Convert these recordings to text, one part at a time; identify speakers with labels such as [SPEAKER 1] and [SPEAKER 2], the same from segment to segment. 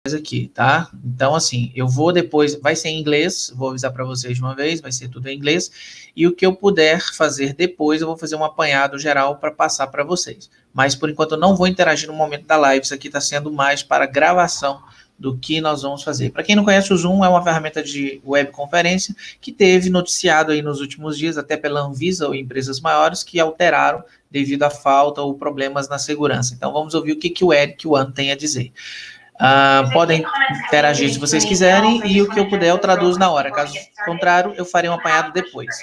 [SPEAKER 1] aqui, tá? Então, assim, eu vou depois, vai ser em inglês, vou avisar para vocês de uma vez, vai ser tudo em inglês, e o que eu puder fazer depois, eu vou fazer um apanhado geral para passar para vocês. Mas, por enquanto, eu não vou interagir no momento da live, isso aqui está sendo mais para gravação do que nós vamos fazer. Para quem não conhece, o Zoom é uma ferramenta de webconferência que teve noticiado aí nos últimos dias, até pela Anvisa ou empresas maiores, que alteraram devido à falta ou problemas na segurança. Então, vamos ouvir o que o Erick e o Yuan tem a dizer. Podem interagir se vocês quiserem e o que eu puder eu traduzo na hora. Caso contrário, eu farei um apanhado depois.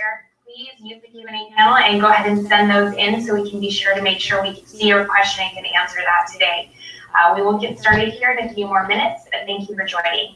[SPEAKER 2] Please use the Q&A panel and go ahead and send those in so we can be sure to make sure we can see your question and can answer that today. We will get started here in a few more minutes. Thank you for joining.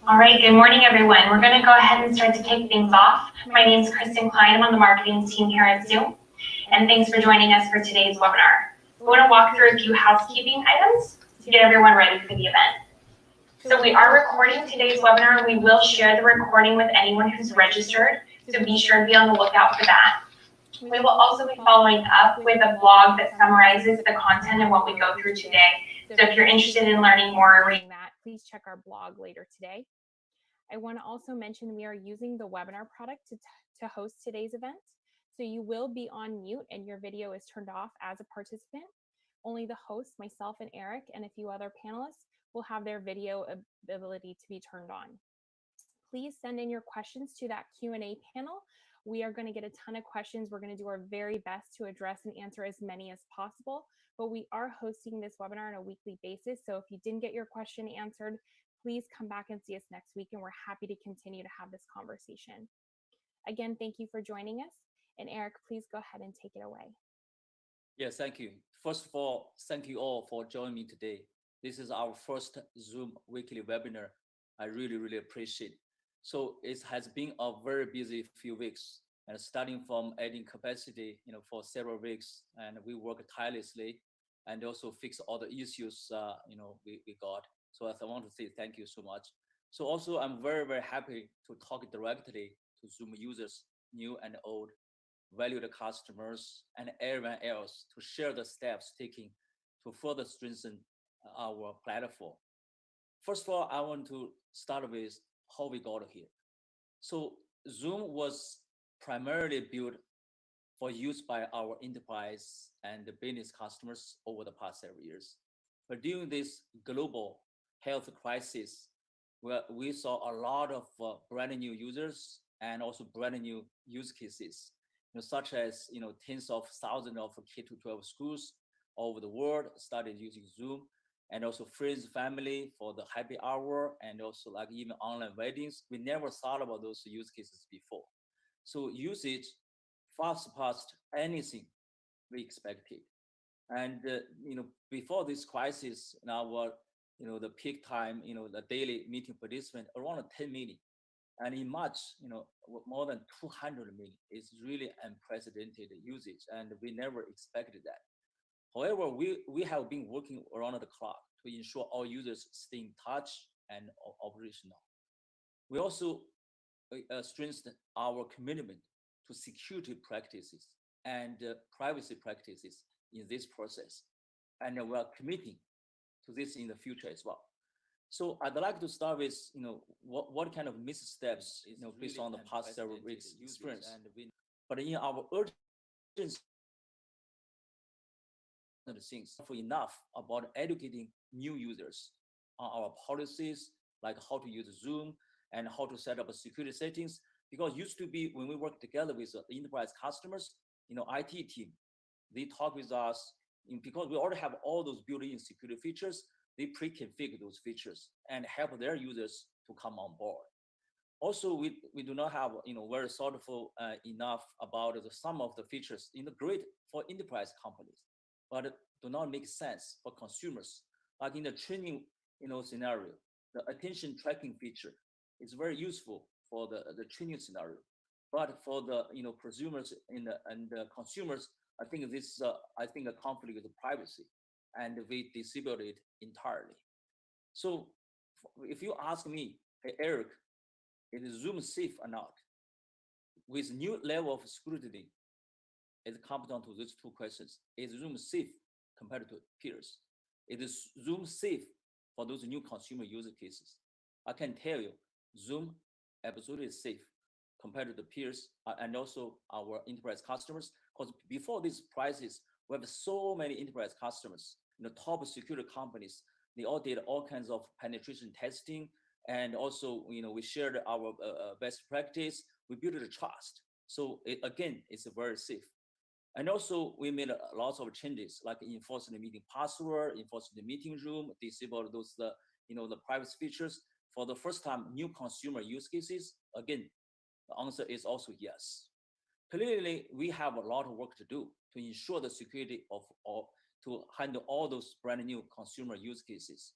[SPEAKER 2] All right, good morning, everyone. We're going to go ahead and start to kick things off. My name is Kristen Klein. I'm on the marketing team here at Zoom. And thanks for joining us for today's webinar. We want to walk through a few housekeeping items to get everyone ready for the event. So we are recording today's webinar. We will share the recording with anyone who's registered, so be sure to be on the lookout for that. We will also be following up with a blog that summarizes the content and what we go through today. So if you're interested in learning more or reading that, please check our blog later today. I want to also mention we are using the webinar product to host today's event. So you will be on mute and your video is turned off as a participant. Only the host, myself and Eric, and a few other panelists will have their video ability to be turned on. Please send in your questions to that Q&A panel. We are going to get a ton of questions. We're going to do our very best to address and answer as many as possible, but we are hosting this webinar on a weekly basis. So if you didn't get your question answered, please come back and see us next week, and we're happy to continue to have this conversation. Again, thank you for joining us. And Eric, please go ahead and take it away.
[SPEAKER 3] Yes, thank you. First of all, thank you all for joining me today. This is our first Zoom weekly webinar. I really, really appreciate it. So it has been a very busy few weeks, and starting from adding capacity, for several weeks, and we work tirelessly and also fix all the issues, we got. So I want to say thank you so much. So also, I'm very, very happy to talk directly to Zoom users, new and old, valued customers, and everyone else to share the steps taken to further strengthen our platform. First of all, I want to start with how we got here. So Zoom was primarily built for use by our enterprise and business customers over the past several years. But during this global health crisis, where we saw a lot of brand new users and also brand new use cases, such as tens of thousands of K-12 schools all over the world started using Zoom, and also friends, family for the happy hour, and also like even online weddings. We never thought about those use cases before. So usage far surpassed anything we expected. And before this crisis, now the peak time, the daily meeting participant around 10 million. And in March, more than 200 million is really unprecedented usage, and we never expected that. However, we have been working around the clock to ensure all users stay in touch and operational. We also strengthened our commitment to security practices and privacy practices in this process, and we are committing to this in the future as well. So I'd like to start with, what kind of missteps, based on the past several weeks experience. But in our urgency the things for enough about educating new users on our policies, like how to use Zoom and how to set up a security settings. Because used to be when we work together with the enterprise customers, IT team, they talk with us because we already have all those built-in security features. They pre-configure those features and help their users to come on board. Also, we do not have very thoughtful enough about some of the features great for enterprise companies, but do not make sense for consumers. Like in the training scenario, the attention tracking feature is very useful for the training scenario, but for the consumers and the consumers, I think this I think a conflict with privacy, and we disabled it entirely. So if you ask me, hey Eric, is Zoom safe or not? With new level of scrutiny, it comes down to these two questions. Is Zoom safe compared to peers? Is Zoom safe for those new consumer user cases? I can tell you, Zoom absolutely safe compared to the peers and also our enterprise customers. Because before these prices, we have so many enterprise customers, top security companies. They all did all kinds of penetration testing, and also we shared our best practice. We built the trust. So again, it's very safe. And also we made lots of changes, like enforcing the meeting password, enforcing the meeting room, disable those the privacy features. For the first time, new consumer use cases, again, the answer is also yes. Clearly, we have a lot of work to do to ensure the security of all, to handle all those brand new consumer use cases.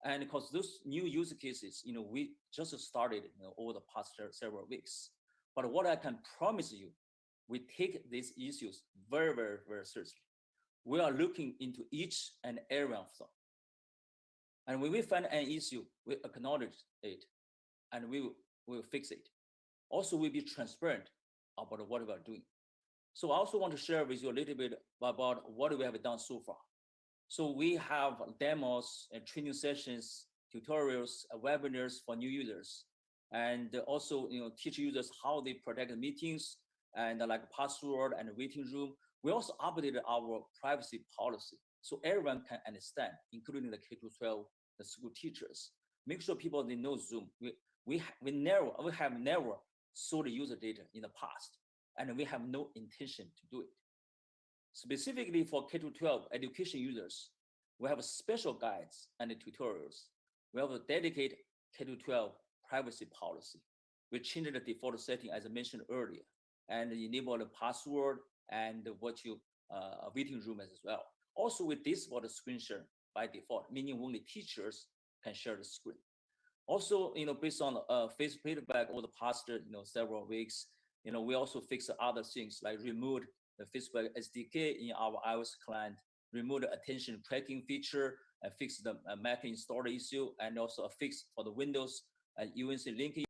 [SPEAKER 3] And because those new use cases, we just started over the past several weeks. But what I can promise you, we take these issues very, very, very seriously. We are looking into each and every one of them. And when we find an issue, we acknowledge it, and we will fix it. Also, we'll be transparent about what we are doing. So I also want to share with you a little bit about what we have done so far. So we have demos and training sessions, tutorials, webinars for new users, and also teach users how they protect meetings and like password and waiting room. We also updated our privacy policy so everyone can understand, including the K-12, the school teachers. Make sure people they know Zoom. We have never sold user data in the past, and we have no intention to do it. Specifically for K-12 education users, we have special guides and tutorials. We have a dedicated K-12 privacy policy. We changed the default setting as I mentioned earlier, and enable the password and what you waiting room as well. Also, we disable the screen share by default, meaning only teachers can share the screen. Also, based on feedback over the past several weeks, we also fixed other things like remove the Facebook SDK in our iOS client, remove the attention tracking feature, and fix the Mac installer issue, and also a fix for the Windows and UNC link.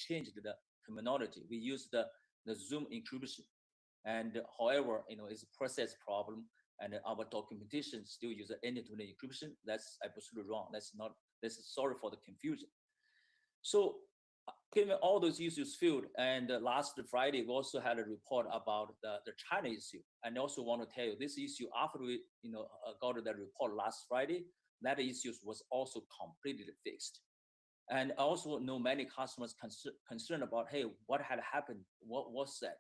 [SPEAKER 3] Changed the terminology. We use the Zoom encryption, and however, it's a process problem, and our documentation still use end-to-end encryption. That's absolutely wrong. That's sorry for the confusion. So given all those issues filled, and last Friday, we also had a report about the China issue. And I also want to tell you this issue after we got that report last Friday, that issue was also completely fixed. And I also know many customers concerned about, hey, what had happened? What was said?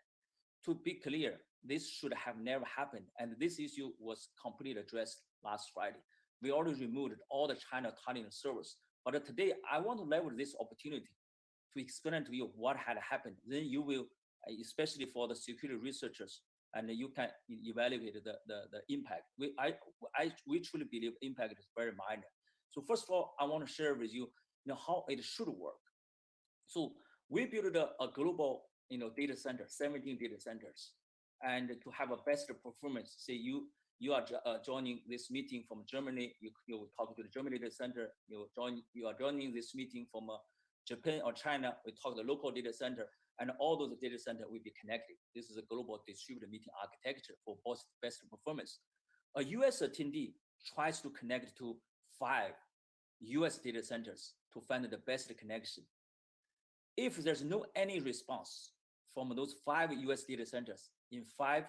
[SPEAKER 3] To be clear, this should have never happened. And this issue was completely addressed last Friday. We already removed all the China targeting servers. But today, I want to leverage this opportunity to explain to you what had happened. Then you will, especially for the security researchers, and you can evaluate the impact. We truly believe impact is very minor. So first of all, I want to share with you how it should work. So we built a global data center, 17 data centers, and to have a best performance. Say you are joining this meeting from Germany, you talk to the Germany data center. You are joining this meeting from Japan or China, we talk the local data center, and all those data centers will be connected. This is a global distributed meeting architecture for both best performance. A US attendee tries to connect to 5 US data centers to find the best connection. If there's no any response from those 5 US data centers in 5.5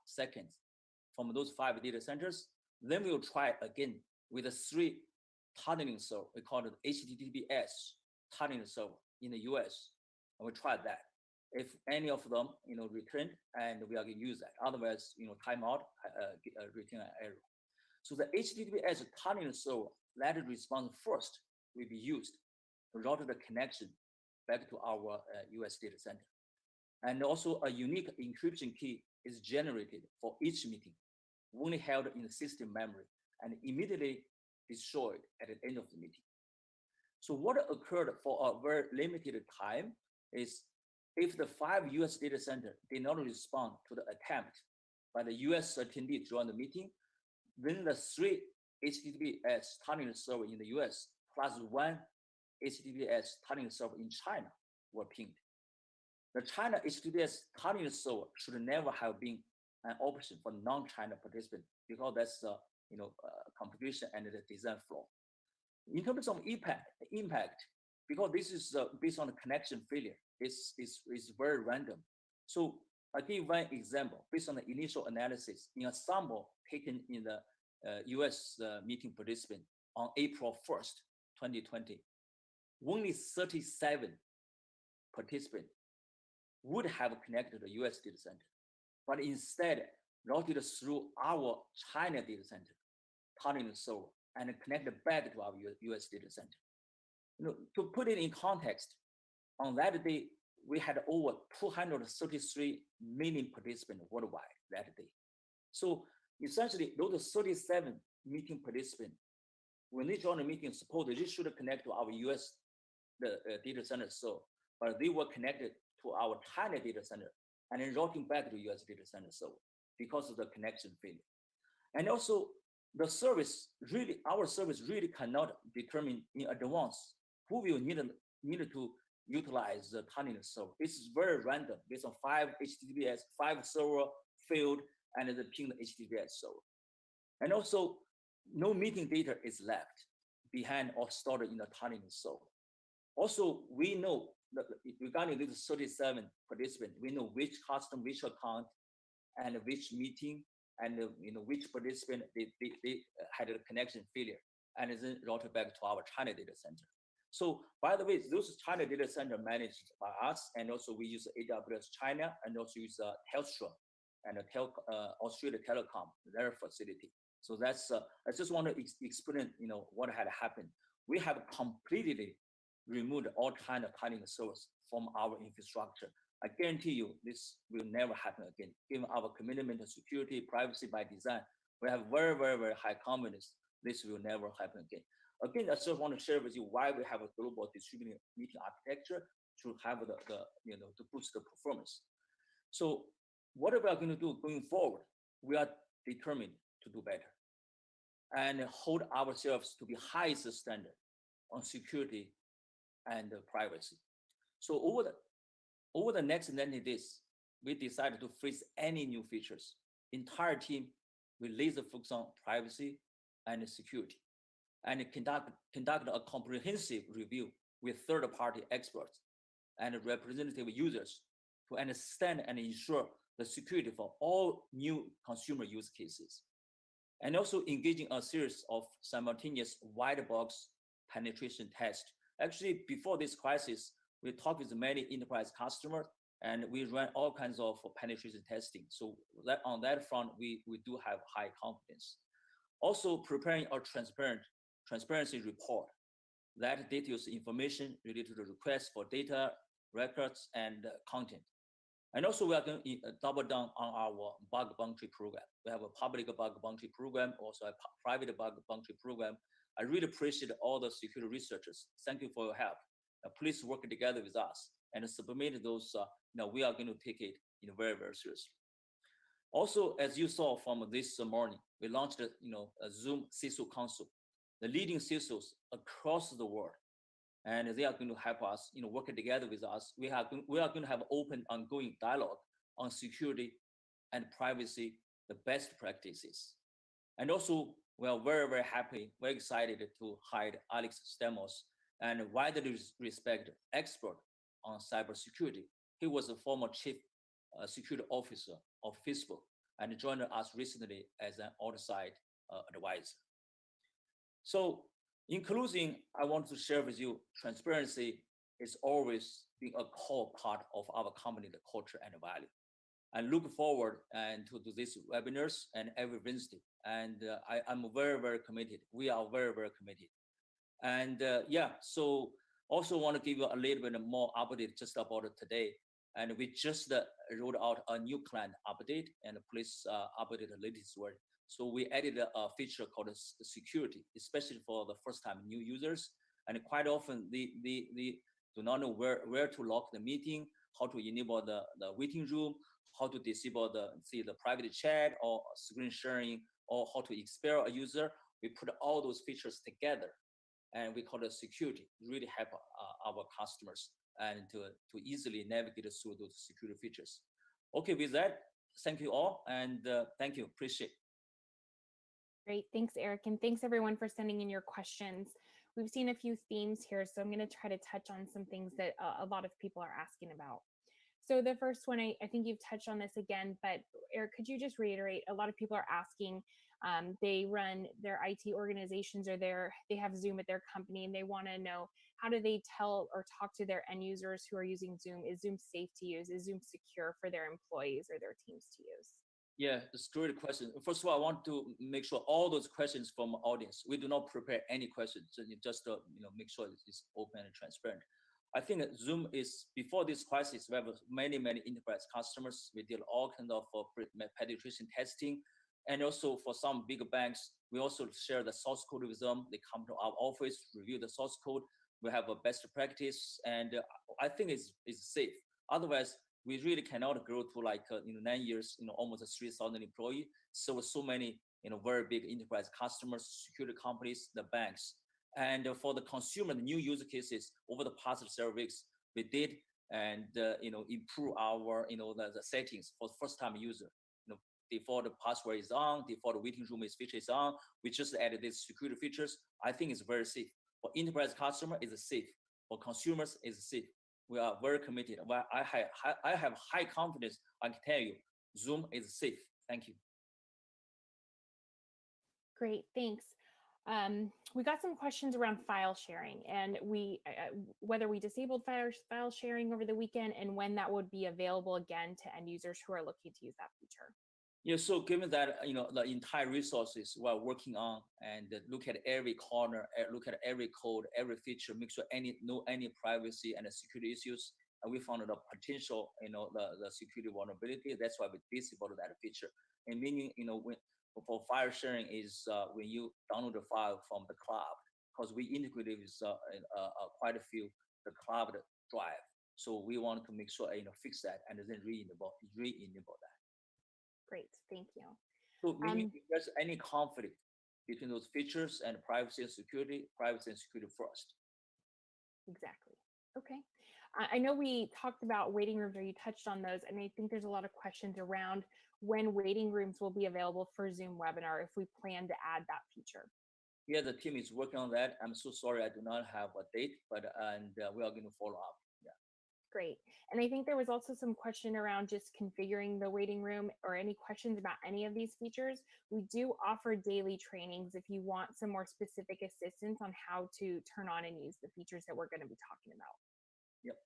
[SPEAKER 3] seconds from those 5 data centers, then we'll try again with the 3 tunneling server. We call it HTTPS tunneling server in the US. And we tried that. If any of them, return, and we are going to use that. Otherwise, timeout, return an error. So the HTTPS tunneling server, that response first will be used to route the connection back to our US data center. And also a unique encryption key is generated for each meeting, only held in the system memory and immediately destroyed at the end of the meeting. So what occurred for a very limited time is if the 5 US data center did not respond to the attempt by the US attendee to join the meeting, then the 3 HTTPS tunneling server in the US plus 1 HTTPS tunneling server in China were pinged. The China HTTPS tunneling server should never have been an option for non-China participants because that's configuration and the design flaw. In terms of impact, because this is based on the connection failure, it's very random. So I give one example based on the initial analysis in a sample taken in the US meeting participant on April 1st, 2020. Only 37 participants would have connected to the US data center, but instead routed through our China data center, tunneling server, and connected back to our US data center. To put it in context, on that day, we had over 233 million participants worldwide that day. So essentially, those 37 meeting participants, when they join the meeting, suppose they should connect to our US data center server, but they were connected to our China data center and then routing back to US data center server because of the connection failure. And also, our service really cannot determine in advance who will need to utilize the tunneling server. It's very random based on 5 HTTPS, 5 server failed, and the pinged HTTPS server. And also, no meeting data is left behind or stored in the tunneling server. Also, we know that regarding these 37 participants, we know which custom, which account, and which meeting, and which participant they had a connection failure, and then routed back to our China data center. So by the way, those China data center managed by us, and also we use AWS China, and also use Telstra and Australia Telecom, their facility. So that's I just want to explain what had happened. We have completely removed all China tunneling servers from our infrastructure. I guarantee you this will never happen again. Given our commitment to security, privacy by design, we have very, very, very high confidence this will never happen again. Again, I just want to share with you why we have a global distributed meeting architecture to have to boost the performance. So what we are going to do going forward, we are determined to do better and hold ourselves to the highest standard on security and privacy. So over the next 90 days, we decided to freeze any new features. Entire team will laser focus on privacy and security, and conduct a comprehensive review with third-party experts and representative users to understand and ensure the security for all new consumer use cases, and also engaging a series of simultaneous white box penetration tests. Actually, before this crisis, we talked with many enterprise customers, and we ran all kinds of penetration testing. So that on that front, we do have high confidence. Also preparing a transparency report that details information related to the request for data, records, and content. And also we are going to double down on our bug bounty program. We have a public bug bounty program, also a private bug bounty program. I really appreciate all the security researchers. Thank you for your help. Please work together with us and submit those. We are going to take it very, very seriously. Also, as you saw from this morning, we launched a Zoom CISO Council. The leading CISOs across the world and they are going to help us, working together with us. We are going to have open, ongoing dialogue on security and privacy, the best practices. And also, we are very, very happy, very excited to hire Alex Stamos, and widely respected expert on cybersecurity. He was a former chief security officer of Facebook and joined us recently as an outside advisor. So, in closing, I want to share with you transparency is always been a core part of our company, the culture and value. I look forward and to these webinars and every Wednesday. And I'm very, very committed. We are very, very committed. And so also want to give you a little bit more update just about it today. And we just rolled out a new client update, and please update the latest word. So we added a feature called security, especially for the first time new users. And quite often they do not know where to lock the meeting, how to enable the waiting room, how to disable the private chat or screen sharing, or how to expel a user. We put all those features together, and we call it security. Really help our customers and to easily navigate through those security features. Okay, with that, thank you all, and thank you, appreciate.
[SPEAKER 4] Great, thanks, Eric, and thanks everyone for sending in your questions. We've seen a few themes here, so I'm going to try to touch on some things that a lot of people are asking about. So the first one, I think you've touched on this again, but Eric, could you just reiterate? A lot of people are asking, they run their IT organizations or they have Zoom at their company, and they want to know, how do they tell or talk to their end users who are using Zoom? Is Zoom safe to use? Is Zoom secure for their employees or their teams to use?
[SPEAKER 3] Yeah, it's a great question. First of all, I want to make sure all those questions from audience, we do not prepare any questions, just to make sure it's open and transparent. I think that Zoom is, before this crisis, we have many enterprise customers. We did all kinds of penetration testing. And also for some big banks, we also share the source code with them. They come to our office, review the source code. We have a best practice, and I think it's safe. Otherwise, we really cannot grow to 9 years, almost 3,000 employees. So many, very big enterprise customers, security companies, the banks. And for the consumer, the new use cases over the past several weeks, we did and improve our the settings for first time user. Default password is on, default waiting room feature is on. We just added these security features. I think it's very safe. For enterprise customer, it's safe. For consumers, it's safe. We are very committed. Well, I have high confidence. I can tell you, Zoom is safe. Thank you.
[SPEAKER 4] Great, thanks. We got some questions around file sharing, and whether we disabled file sharing over the weekend and when that would be available again to end users who are looking to use that feature.
[SPEAKER 3] Yeah, so given that the entire resources we're working on, and look at every corner, look at every code, every feature, make sure any privacy and security issues, and we found the potential the security vulnerability. That's why we disabled that feature. And meaning when for file sharing is when you download the file from the cloud, because we integrated with quite a few the cloud drive. So we want to make sure fix that and then re-enable that.
[SPEAKER 4] Great, thank you.
[SPEAKER 3] So meaning if there's any conflict between those features and privacy and security first.
[SPEAKER 4] Exactly. Okay. I know we talked about waiting rooms, or you touched on those, and I think there's a lot of questions around when waiting rooms will be available for Zoom webinar, if we plan to add that feature.
[SPEAKER 3] Yeah, the team is working on that. I'm so sorry I do not have a date, but we are going to follow up. Yeah.
[SPEAKER 4] Great. And I think there was also some question around just configuring the waiting room, or any questions about any of these features. We do offer daily trainings if you want some more specific assistance on how to turn on and use the features that we're going to be talking about.
[SPEAKER 3] Yep.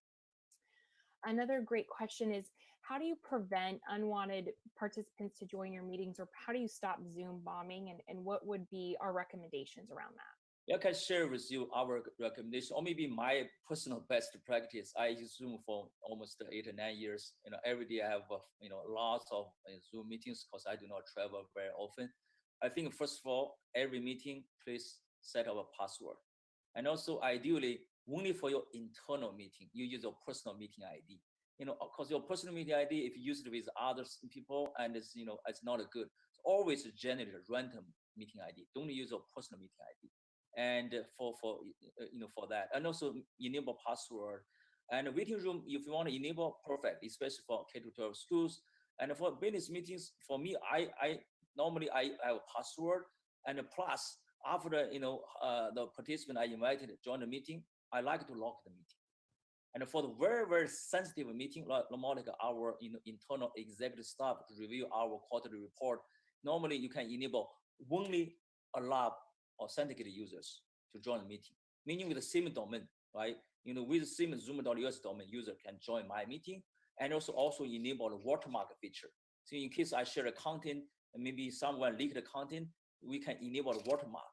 [SPEAKER 4] Another great question is, how do you prevent unwanted participants to join your meetings, or how do you stop Zoom bombing, and what would be our recommendations around that?
[SPEAKER 3] Yeah, I can share with you our recommendation, or maybe my personal best practice. I use Zoom for almost 8 or 9 years. Every day I have lots of Zoom meetings because I do not travel very often. I think first of all, every meeting, please set up a password, and also ideally only for your internal meeting, you use your personal meeting ID. Because your personal meeting ID, if you use it with other people, and it's it's not good. So always generate a random meeting ID. Don't use your personal meeting ID. and for that, and also enable password. And waiting room, if you want to enable, perfect, especially for K-12 schools. And for business meetings, for me, I normally I have a password, and plus after the participant I invited to join the meeting, I like to lock the meeting. And for the very, very sensitive meeting, like more like our internal executive staff to review our quarterly report, normally you can enable only allow authenticated users to join the meeting, meaning with the same domain, right? With the same zoom.us domain, user can join my meeting, and also enable the watermark feature. So in case I share a content and maybe someone leaked the content, we can enable the watermark.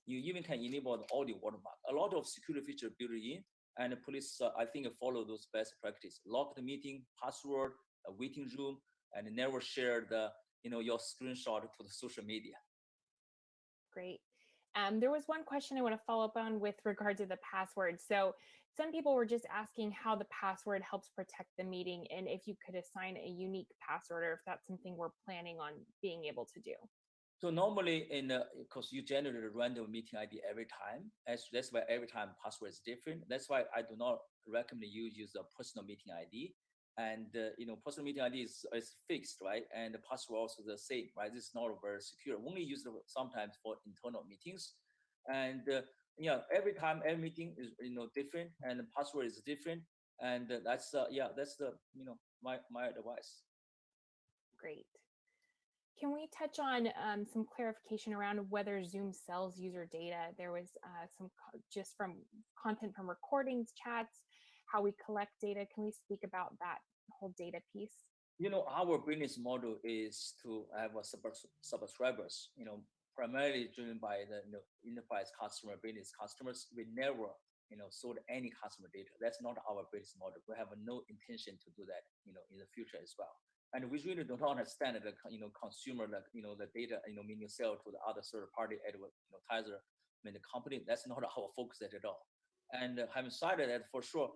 [SPEAKER 3] You even can enable the audio watermark. A lot of security features built in, and police, I think, follow those best practice. Lock the meeting, password, a waiting room, and never share your screenshot to the social media.
[SPEAKER 4] Great. There was one question I want to follow up on with regard to the password. So some people were just asking how the password helps protect the meeting, and if you could assign a unique password, or if that's something we're planning on being able to do.
[SPEAKER 3] So normally, because you generate a random meeting ID every time, that's why every time password is different. That's why I do not recommend you use a personal meeting ID. And personal meeting ID is fixed, right? And the password also the same, right? This is not very secure. Only use it sometimes for internal meetings. And every time every meeting is different, and the password is different. And that's my advice.
[SPEAKER 4] Great. Can we touch on some clarification around whether Zoom sells user data? There was just from content from recordings, chats, how we collect data. Can we speak about that whole data piece?
[SPEAKER 3] Our business model is to have a subscribers, primarily driven by the enterprise customer, business customers. We never, sold any customer data. That's not our business model. We have no intention to do that, in the future as well. And we really don't understand the consumer, the data, meaning sell to the other third party advertiser, the company. That's not our focus at all. And having said that, for sure,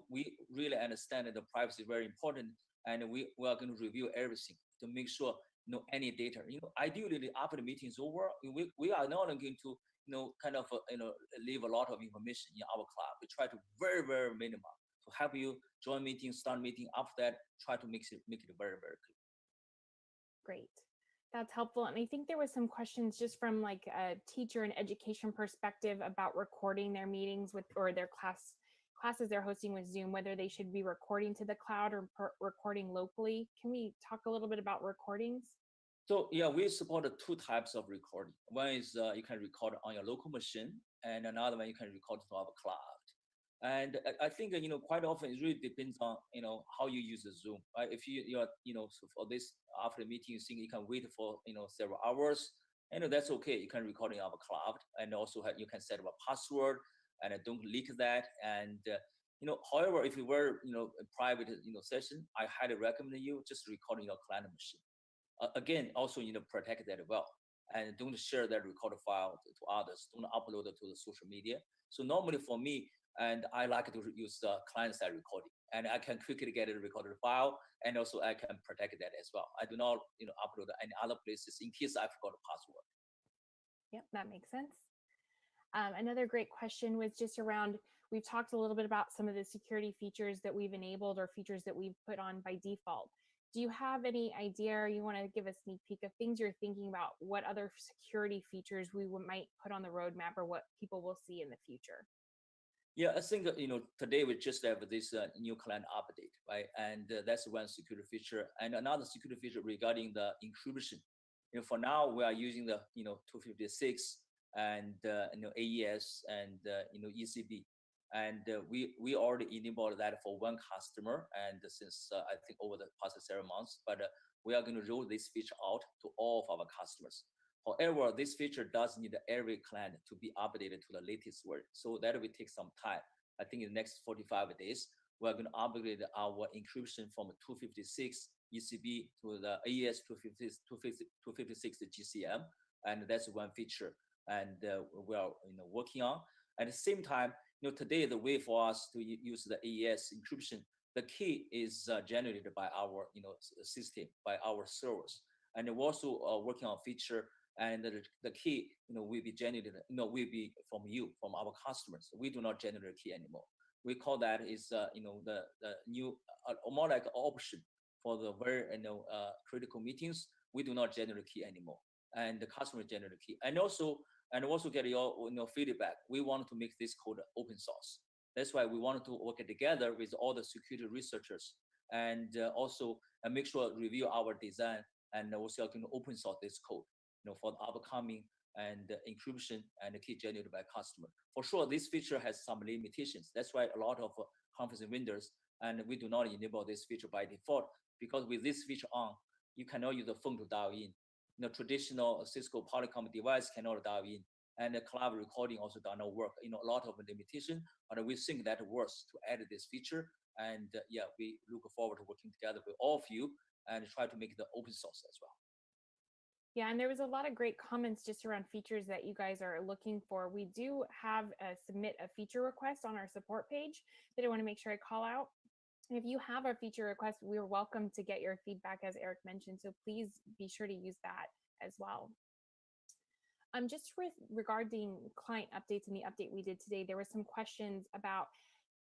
[SPEAKER 3] we really understand that the privacy is very important, and we are going to review everything to make sure any data. Ideally after the meeting is over, we are not going to leave a lot of information in our cloud. We try to very, very minimal to help you join meeting, start meeting. After that, try to make it very, very clear.
[SPEAKER 4] Great. That's helpful. And I think there was some questions just from like a teacher and education perspective about recording their meetings or their classes they're hosting with Zoom, whether they should be recording to the cloud or recording locally. Can we talk a little bit about recordings?
[SPEAKER 3] So yeah, we support two types of recording. One is you can record on your local machine, and another one you can record to our cloud. And I think quite often it really depends on how you use the Zoom. Right? If you're so for this after the meeting you think you can wait for several hours, that's okay. You can record in our cloud, and also you can set up a password and don't leak that. And however, if you were a private session, I highly recommend you just recording your client machine. Again, also protect that well, and don't share that recorded file to others. Don't upload it to the social media. So normally for me, and I like to use the client-side recording, and I can quickly get a recorded file, and also I can protect that as well. I do not upload any other places in case I forgot a password.
[SPEAKER 4] Yep, that makes sense. Another great question was just around, we've talked a little bit about some of the security features that we've enabled or features that we've put on by default. Do you have any idea, or you want to give a sneak peek of things you're thinking about, what other security features we might put on the roadmap, or what people will see in the future?
[SPEAKER 3] Yeah, I think today we just have this new client update, right? And that's one security feature, and another security feature regarding the encryption. For now we are using the 256 and AES and ECB, and we already enabled that for one customer, and since I think over the past several months, but we are going to roll this feature out to all of our customers. However, this feature does need every client to be updated to the latest version, so that will take some time. I think in the next 45 days, we're going to upgrade our encryption from 256 ECB to the AES 256 GCM, and that's one feature, and we are working on. At the same time, today the way for us to use the AES encryption, the key is generated by our system, by our servers, and we're also working on a feature. and the key, will be generated, will be from you, from our customers. We do not generate key anymore. We call that is, the new, more like an option for the very, critical meetings. We do not generate key anymore, and the customer generate key, and also get your, feedback. We want to make this code open source. That's why we wanted to work together with all the security researchers, and also make sure review our design, and also can open source this code, for the upcoming and encryption and key generated by customer. For sure, this feature has some limitations. That's why a lot of conference vendors, and we do not enable this feature by default, because with this feature on, you cannot use the phone to dial in. Traditional Cisco Polycom device cannot dial in, and the cloud recording also does not work. A lot of limitation, but we think that works to add this feature. And yeah, we look forward to working together with all of you and try to make the open source as well.
[SPEAKER 4] Yeah, and there was a lot of great comments just around features that you guys are looking for. We do have submit a feature request on our support page that I want to make sure I call out. And if you have a feature request, we're welcome to get your feedback, as Eric mentioned. So please be sure to use that as well. Just regarding client updates and the update we did today, there were some questions about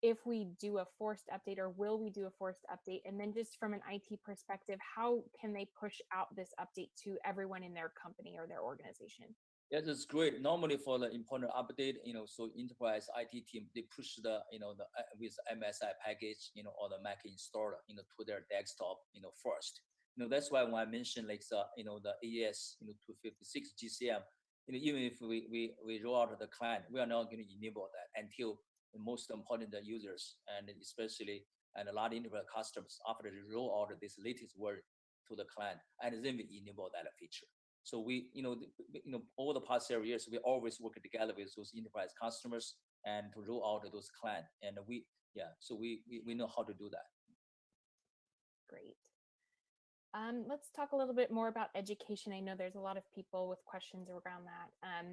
[SPEAKER 4] if we do a forced update, or will we do a forced update? And then just from an IT perspective, how can they push out this update to everyone in their company or their organization?
[SPEAKER 3] Yeah, that's great. Normally for the important update, so enterprise IT team, they push the, with MSI package, or the Mac installer, to their desktop, first. That's why when I mentioned like the, the AES, 256 GCM, even if we roll out the client, we are not going to enable that until the most important users, and especially and a lot of enterprise customers, after they roll out this latest version to the client, and then we enable that feature. So we, over the past several years, we always work together with those enterprise customers and to roll out those clients. And so we know how to do that.
[SPEAKER 4] Great. Let's talk a little bit more about education. I know there's a lot of people with questions around that.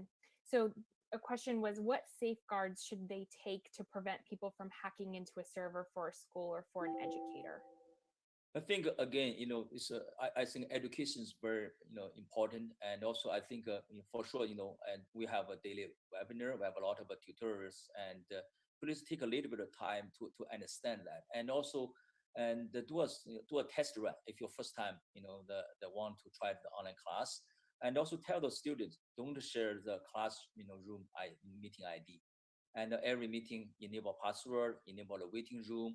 [SPEAKER 4] So a question was, what safeguards should they take to prevent people from hacking into a server for a school or for an educator?
[SPEAKER 3] I think again, it's I think education is very important, and also I think for sure and we have a daily webinar, we have a lot of tutorials, and please take a little bit of time to understand that, and also do a test run if your first time the want to try the online class, and also tell the students don't share the class room meeting ID, and every meeting enable password, enable the waiting room.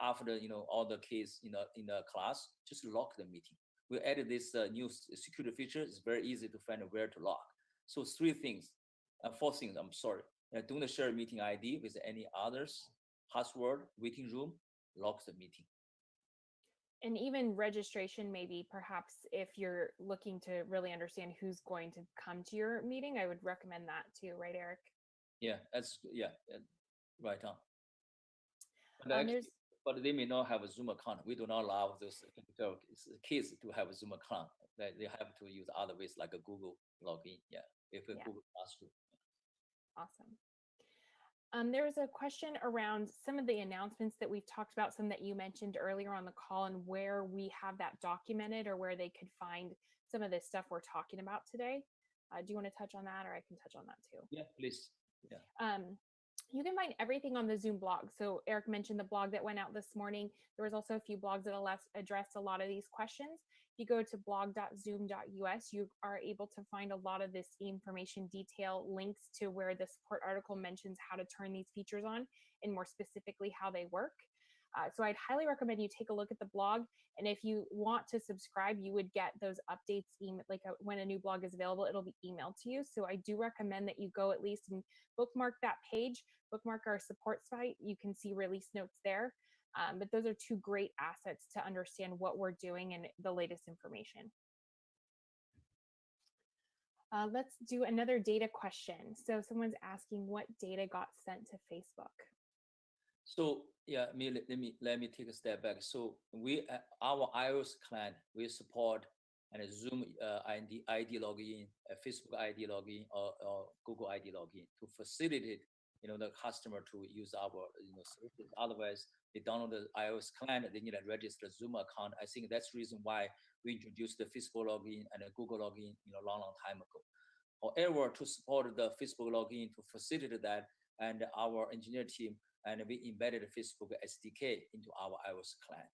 [SPEAKER 3] After all the case in the class, just lock the meeting. We added this new security feature. It's very easy to find where to lock. So four things. I'm sorry. Don't share meeting ID with any others. Password, waiting room, lock the meeting.
[SPEAKER 4] And even registration, maybe perhaps if you're looking to really understand who's going to come to your meeting, I would recommend that too, right, Eric?
[SPEAKER 3] Yeah, right on. But they may not have a Zoom account. We do not allow those kids to have a Zoom account. They have to use other ways like a Google login. Yeah, Google Classroom.
[SPEAKER 4] Awesome. There was a question around some of the announcements that we've talked about, some that you mentioned earlier on the call, and where we have that documented or where they could find some of this stuff we're talking about today. Do you want to touch on that, or I can touch on that too?
[SPEAKER 3] Yeah, please. Yeah.
[SPEAKER 4] You can find everything on the Zoom blog. So Eric mentioned the blog that went out this morning. There was also a few blogs that addressed a lot of these questions. If you go to blog.zoom.us, you are able to find a lot of this information, detail, links to where the support article mentions how to turn these features on and more specifically how they work. So I'd highly recommend you take a look at the blog. And if you want to subscribe, you would get those updates when a new blog is available, it'll be emailed to you. So I do recommend that you go at least and bookmark that page, bookmark our support site. You can see release notes there. But those are two great assets to understand what we're doing and the latest information. Let's do another data question. So someone's asking, what data got sent to Facebook?
[SPEAKER 3] So yeah, let me take a step back. So our iOS client, we support and Zoom ID login, Facebook ID login, or Google ID login to facilitate the customer to use our services. Otherwise, they download the iOS client, they need to register Zoom account. I think that's the reason why we introduced the Facebook login and the Google login, long time ago. However, to support the Facebook login, to facilitate that, and our engineer team, and we embedded the Facebook SDK into our iOS client.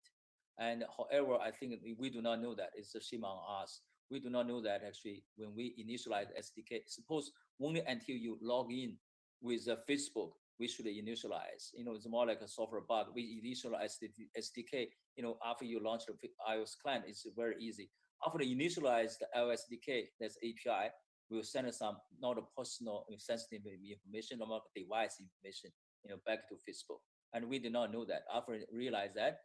[SPEAKER 3] And however, I think we do not know that. It's a shame on us. We do not know that actually when we initialize SDK, suppose only until you log in with Facebook, we should initialize. It's more like a software bug. We initialize the SDK, after you launch the iOS client, it's very easy. After you initialize the iOS SDK, that's API, we'll send some not a personal sensitive information, not device information, back to Facebook. And we did not know that. After realize that,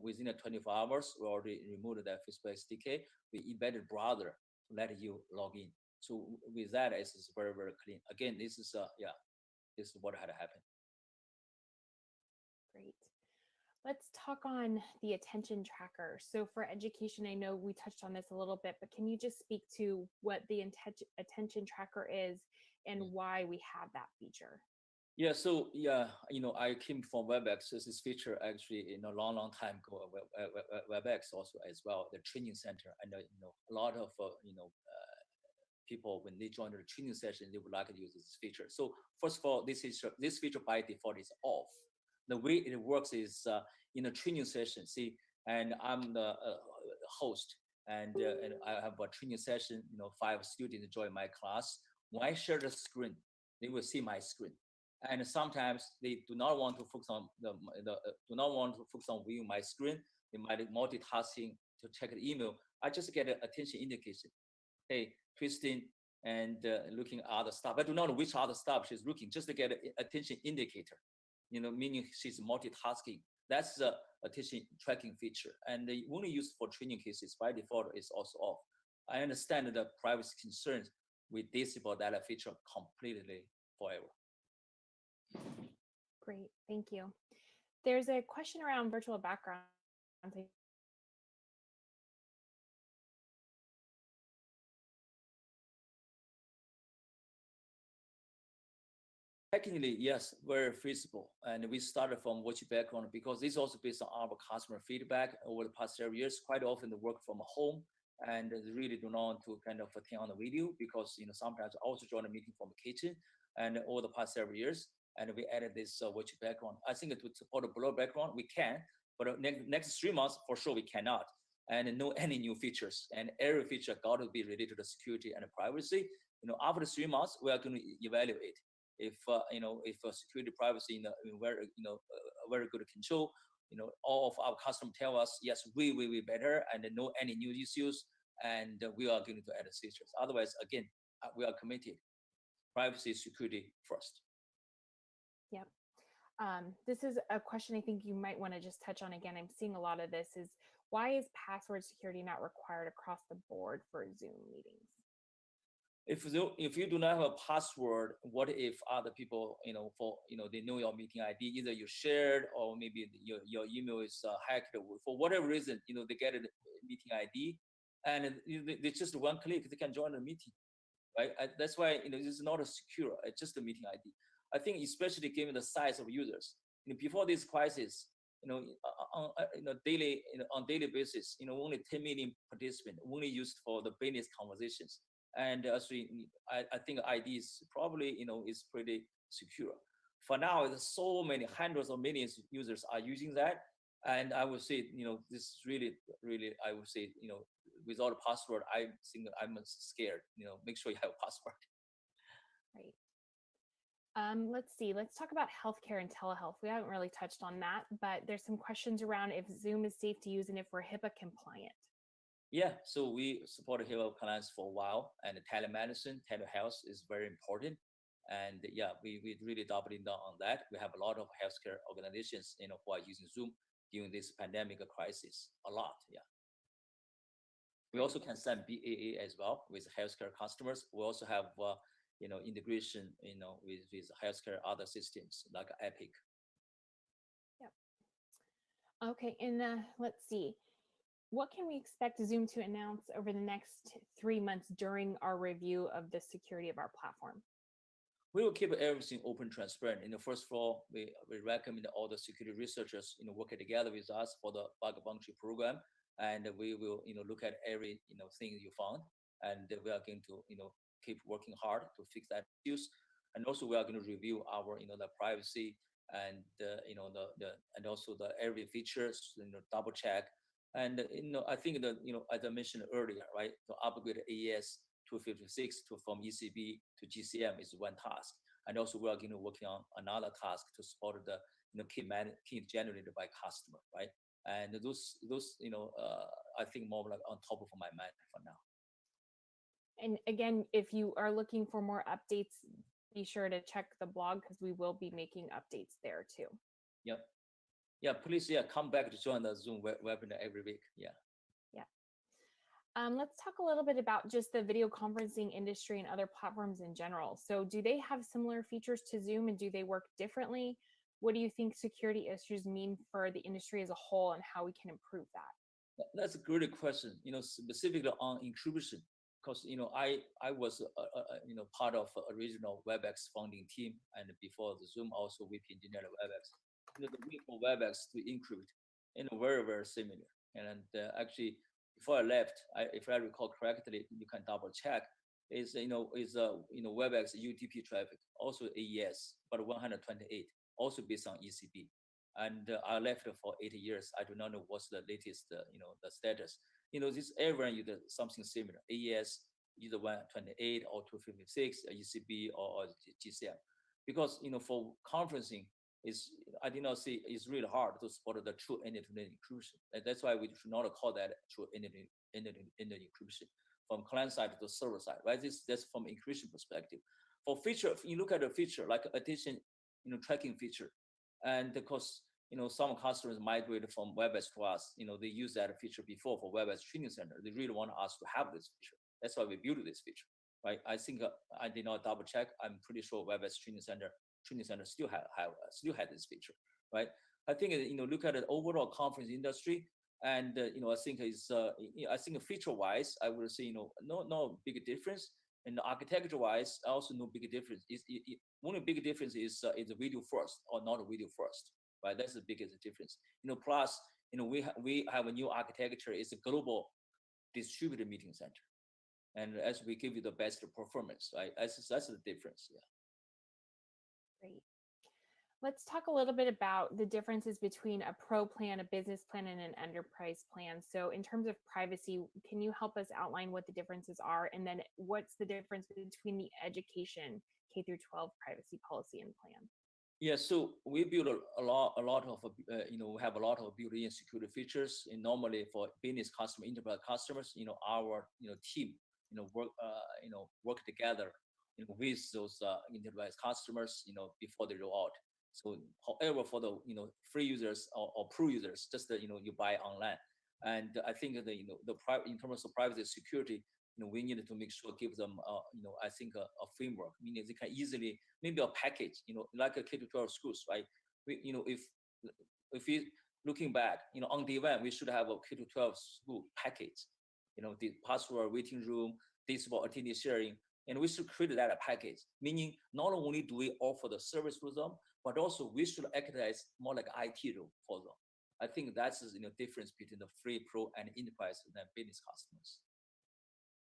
[SPEAKER 3] within 24 hours, we already removed that Facebook SDK. We embedded browser to let you log in. So with that, it's very, very clean. Again, this is this is what had happened.
[SPEAKER 4] Great. Let's talk on the attention tracker. So for education, I know we touched on this a little bit, but can you just speak to what the attention tracker is and why we have that feature?
[SPEAKER 3] Yeah, so I came from WebEx. So this feature actually in a long time ago, WebEx also as well, the training center, and a lot of people when they join the training session, they would like to use this feature. So first of all, this feature by default is off. The way it works is in a training session. See, and I'm the host, and I have a training session. 5 students join my class. When I share the screen, they will see my screen. And sometimes they do not want to focus on viewing my screen. They might be multitasking to check the email. I just get an attention indication. Hey, Christine, and looking at other stuff. I do not know which other stuff she's looking, just to get an attention indicator. Meaning she's multitasking. That's the attention tracking feature, and they only use for training cases. By default, is also off. I understand the privacy concerns. We disable that feature completely forever.
[SPEAKER 4] Great, thank you. There's a question around virtual backgrounds.
[SPEAKER 3] Technically, yes, very feasible. And we started from watch background because this is also based on our customer feedback over the past several years. Quite often they work from home and they really do not want to kind of attend on the video because sometimes I also join a meeting from the kitchen. And over the past several years, and we added this watch background. I think it would support a blur background. We can, but next 3 months for sure we cannot. And no any new features. And every feature got to be related to security and privacy. After the 3 months, we are going to evaluate if security privacy in very good control. All of our customers tell us yes, we better, and no any new issues, and we are going to add features. Otherwise, again, we are committed. Privacy, security first.
[SPEAKER 4] Yep. This is a question I think you might want to just touch on again. I'm seeing a lot of this is why is password security not required across the board for Zoom meetings?
[SPEAKER 3] If you do not have a password, what if other people, they know your meeting ID, either you shared or maybe your email is hacked for whatever reason, they get a meeting ID and they just one click, they can join the meeting, right? That's why, this is not a secure, it's just a meeting ID. I think especially given the size of users, before this crisis, on daily basis, only 10 million participants only used for the business conversations. And actually, I think ID is probably, is pretty secure. For now, there's so many hundreds of millions of users are using that. And I would say, this is really, I would say, without a password, I think I'm scared, make sure you have a password.
[SPEAKER 4] Right. Let's see, let's talk about healthcare and telehealth. We haven't really touched on that, but there's some questions around if Zoom is safe to use and if we're HIPAA compliant.
[SPEAKER 3] Yeah, so we supported HIPAA compliance for a while, and telemedicine, telehealth is very important. And yeah, we really doubling down on that. We have a lot of healthcare organizations, who are using Zoom during this pandemic crisis, a lot, yeah. We also can send BAA as well with healthcare customers. We also have, integration, with healthcare other systems like Epic.
[SPEAKER 4] Yep. Okay, and let's see. What can we expect Zoom to announce over the next 3 months during our review of the security of our platform?
[SPEAKER 3] We will keep everything open, transparent. In the first floor, we recommend all the security researchers, working together with us for the bug bounty program, and we will, look at every, thing you found, and we are going to, keep working hard to fix that issues, and also we are going to review our, the privacy and and also the every features, double check, and I think that as I mentioned earlier, right, to upgrade AES 256 from ECB to GCM is one task. And also we are going to working on another task to support the key generated by customer, right? And those I think more like on top of my mind for now.
[SPEAKER 4] And again, if you are looking for more updates, be sure to check the blog because we will be making updates there too.
[SPEAKER 3] Yep. Yeah, please, come back to join the Zoom webinar every week. Yeah.
[SPEAKER 4] Let's talk a little bit about just the video conferencing industry and other platforms in general. So do they have similar features to Zoom and do they work differently? What do you think security issues mean for the industry as a whole and how we can improve that?
[SPEAKER 3] That's a great question, specifically on encryption, because, I was, part of original WebEx founding team, and before the Zoom also we engineered WebEx. The way for WebEx to encrypt, very, very similar. And actually, before I left, if I recall correctly, you can double check, is WebEx UDP traffic, also AES, but 128, also based on ECB. And I left for 8 years. I do not know what's the latest, the status. This everyone uses something similar. AES either 128 or 256, ECB or GCM, because for conferencing I did not see it's really hard to support the true end-to-end encryption. And that's why we should not call that true end-to-end encryption from client side to server side, right? That's from encryption perspective. For feature, if you look at a feature like attention, tracking feature, and of course, some customers migrate from WebEx to us. They use that feature before for WebEx training center. They really want us to have this feature. That's why we built this feature, right? I think I did not double check. I'm pretty sure WebEx training center still had this feature, right? I think look at the overall conference industry, and I think I think feature wise, I would say no big difference, and architecture wise, also no big difference. Only big difference is video first or not video first, right? That's the biggest difference. Plus we have a new architecture. It's a global distributed meeting center, and as we give you the best performance, right? That's the difference. Yeah.
[SPEAKER 4] Great. Let's talk a little bit about the differences between a pro plan, a business plan, and an enterprise plan. So in terms of privacy, can you help us outline what the differences are? And then what's the difference between the education K through 12 privacy policy and plan?
[SPEAKER 3] Yeah, so we build a lot of, we have a lot of built-in security features. And normally for business customer, enterprise customers, our, team, work together, with those enterprise customers, before they roll out. So, however, for the free users or pro users, just you buy online, and I think that in terms of privacy security, we need to make sure give them I think a framework, meaning they can easily maybe a package, like a K-12 schools, right? If we looking back, on day one we should have a K-12 school package, the password, waiting room, this for attendee sharing. And we should create that package, meaning not only do we offer the service to them, but also we should act as more like IT role for them. I think that's the difference between the free, pro, and enterprise and business customers.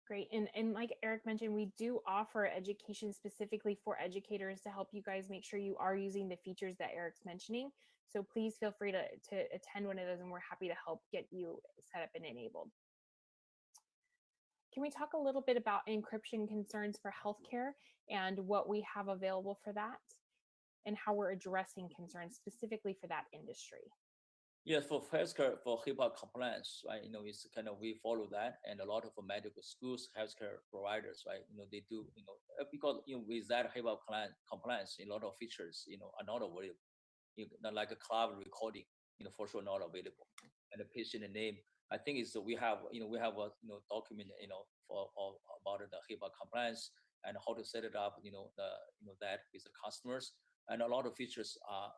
[SPEAKER 4] Great. And like Eric mentioned, we do offer education specifically for educators to help you guys make sure you are using the features that Eric's mentioning. So please feel free to attend one of those, and we're happy to help get you set up and enabled. Can we talk a little bit about encryption concerns for healthcare and what we have available for that, and how we're addressing concerns specifically for that industry?
[SPEAKER 3] Yeah, for healthcare, for HIPAA compliance, right? It's kind of we follow that, and a lot of medical schools, healthcare providers, right? They do, because with that HIPAA compliance, a lot of features, are not available. Like a cloud recording, for sure not available, and the patient name. I think is we have a document for about the HIPAA compliance and how to set it up, that with the customers. And a lot of features are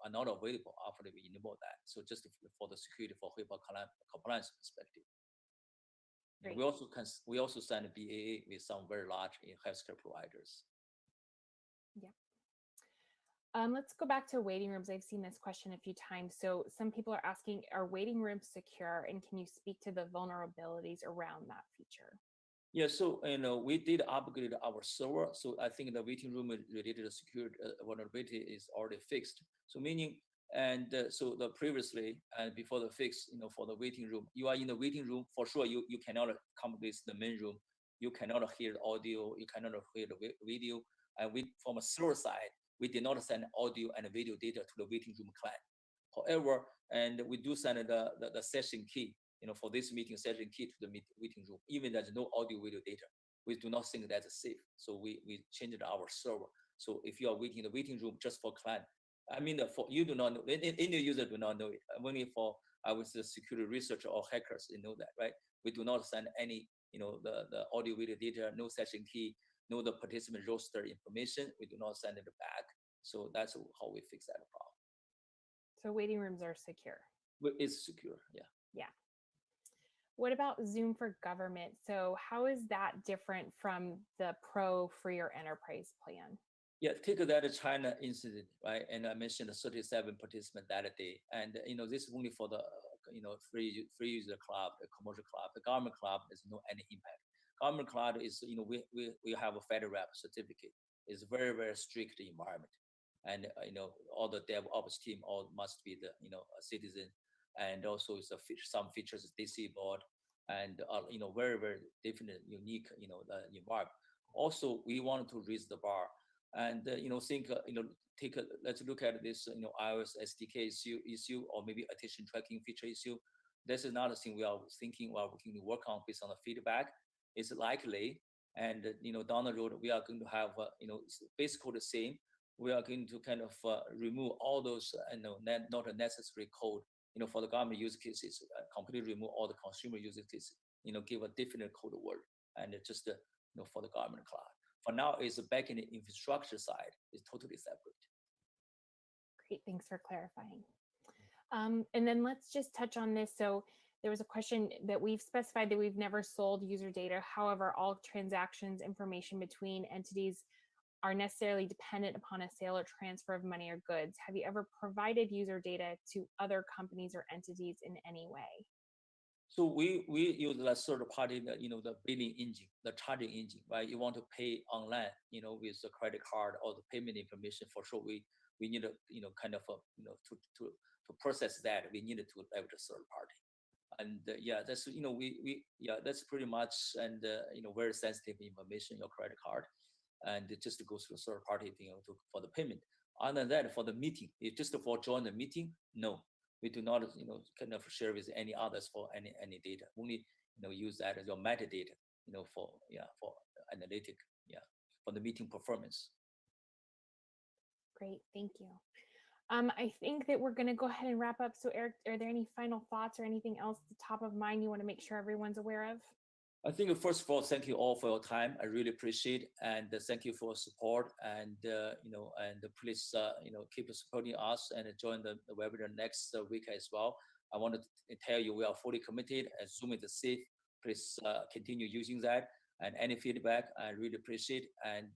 [SPEAKER 3] not available after we enable that. So just for the security for HIPAA compliance perspective.
[SPEAKER 4] Great.
[SPEAKER 3] We also sign a BAA with some very large healthcare providers.
[SPEAKER 4] Yeah. Let's go back to waiting rooms. I've seen this question a few times. So some people are asking, are waiting rooms secure? And can you speak to the vulnerabilities around that feature?
[SPEAKER 3] Yeah, so we did upgrade our server. So I think the waiting room related security vulnerability is already fixed. So meaning, and so the previously and before the fix, for the waiting room, you are in the waiting room for sure. You cannot come with the main room. You cannot hear the audio. You cannot hear the video. And we from a server side, we did not send audio and video data to the waiting room client. However, and we do send the session key, for this meeting session key to the waiting room, even there's no audio video data. We do not think that's safe. So we changed our server. So if you are waiting in the waiting room just for client, I mean, for you do not know, any user do not know it. Only for I was the security researcher or hackers, they know that, right? We do not send any, the audio video data, no session key, no the participant roster information. We do not send it back. So that's how we fix that problem.
[SPEAKER 4] So waiting rooms are secure.
[SPEAKER 3] It's secure, yeah.
[SPEAKER 4] Yeah. What about Zoom for Government? So how is that different from the Pro free or enterprise plan?
[SPEAKER 3] Yeah, take that China incident, right? And I mentioned the 37 participants that day. And, this is only for the, free user club, the commercial club. The government club, there's no any impact. Government club is, we have a FedRAMP certificate. It's very, very strict environment. And, all the DevOps team all must be the, a citizen. And also it's some features disabled and, very, very different, unique, the environment. Also, we wanted to raise the bar and, think, let's look at this, iOS SDK issue or maybe attention tracking feature issue. This is another thing we are thinking, we are working to work on based on the feedback. It's likely, and, down the road, we are going to have, basically the same. We are going to kind of remove all those, not a necessary code, for the government use cases, completely remove all the consumer use cases, give a different code word, and just, for the government cloud. For now, it's back in the infrastructure side, is totally separate.
[SPEAKER 4] Great, thanks for clarifying. And then let's just touch on this. So there was a question that we've specified that we've never sold user data. However, all transactions, information between entities are necessarily dependent upon a sale or transfer of money or goods. Have you ever provided user data to other companies or entities in any way?
[SPEAKER 3] So we use the third party, the billing engine, the charging engine, right? You want to pay online, with the credit card or the payment information, for sure. We need to, kind of, to process that. We need to leverage a third party. And yeah, that's, that's pretty much, and, very sensitive information, your credit card. And it just goes through a third party, for the payment. Other than that, for the meeting, it's just for join the meeting, no. We do not, kind of share with any others for any data. Only, use that as your metadata, for analytic, for the meeting performance.
[SPEAKER 4] Great, thank you. I think that we're going to go ahead and wrap up. So Eric, are there any final thoughts or anything else at the top of mind you want to make sure everyone's aware of?
[SPEAKER 3] I think first of all, thank you all for your time. I really appreciate it, and thank you for your support. And and please keep supporting us and join the webinar next week as well. I want to tell you we are fully committed. As Zoom is safe, please continue using that. And any feedback, I really appreciate. And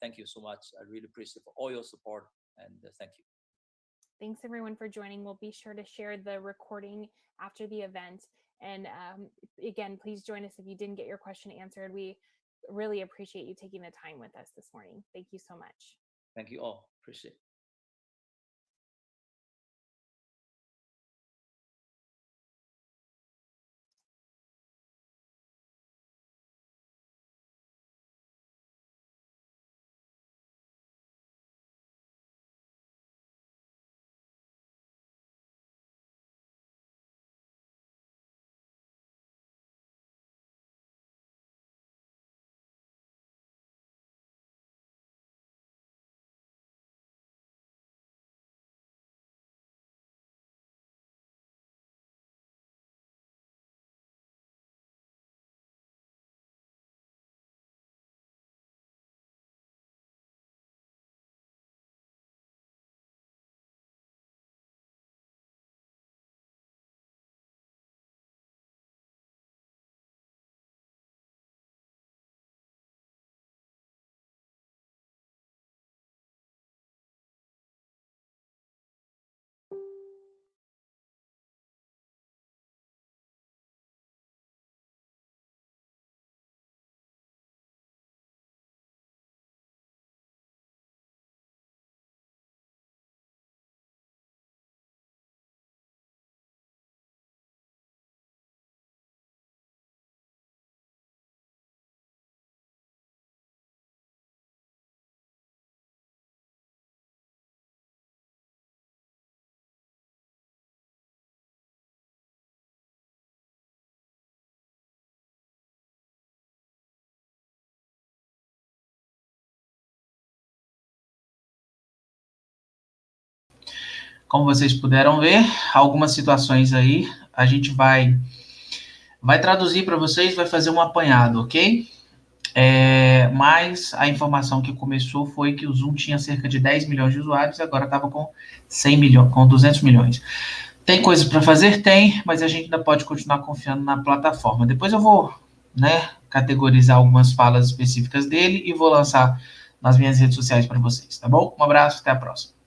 [SPEAKER 3] thank you so much. I really appreciate for all your support. And thank you.
[SPEAKER 4] Thanks everyone for joining. We'll be sure to share the recording after the event. And again, please join us if you didn't get your question answered. We really appreciate you taking the time with us this morning. Thank you so much.
[SPEAKER 3] Thank you all. Appreciate it.
[SPEAKER 1] como vocês puderam ver, algumas situações aí, a gente vai traduzir para vocês, vai fazer um apanhado, ok? Mas a informação que começou foi que o Zoom tinha cerca de 10 milhões de usuários, agora estava com 100 milhões, com 200 milhões. Tem coisas para fazer? Tem, mas a gente ainda pode continuar confiando na plataforma. Depois eu vou, categorizar algumas falas específicas dele e vou lançar nas minhas redes sociais para vocês, tá bom? Um abraço, até a próxima.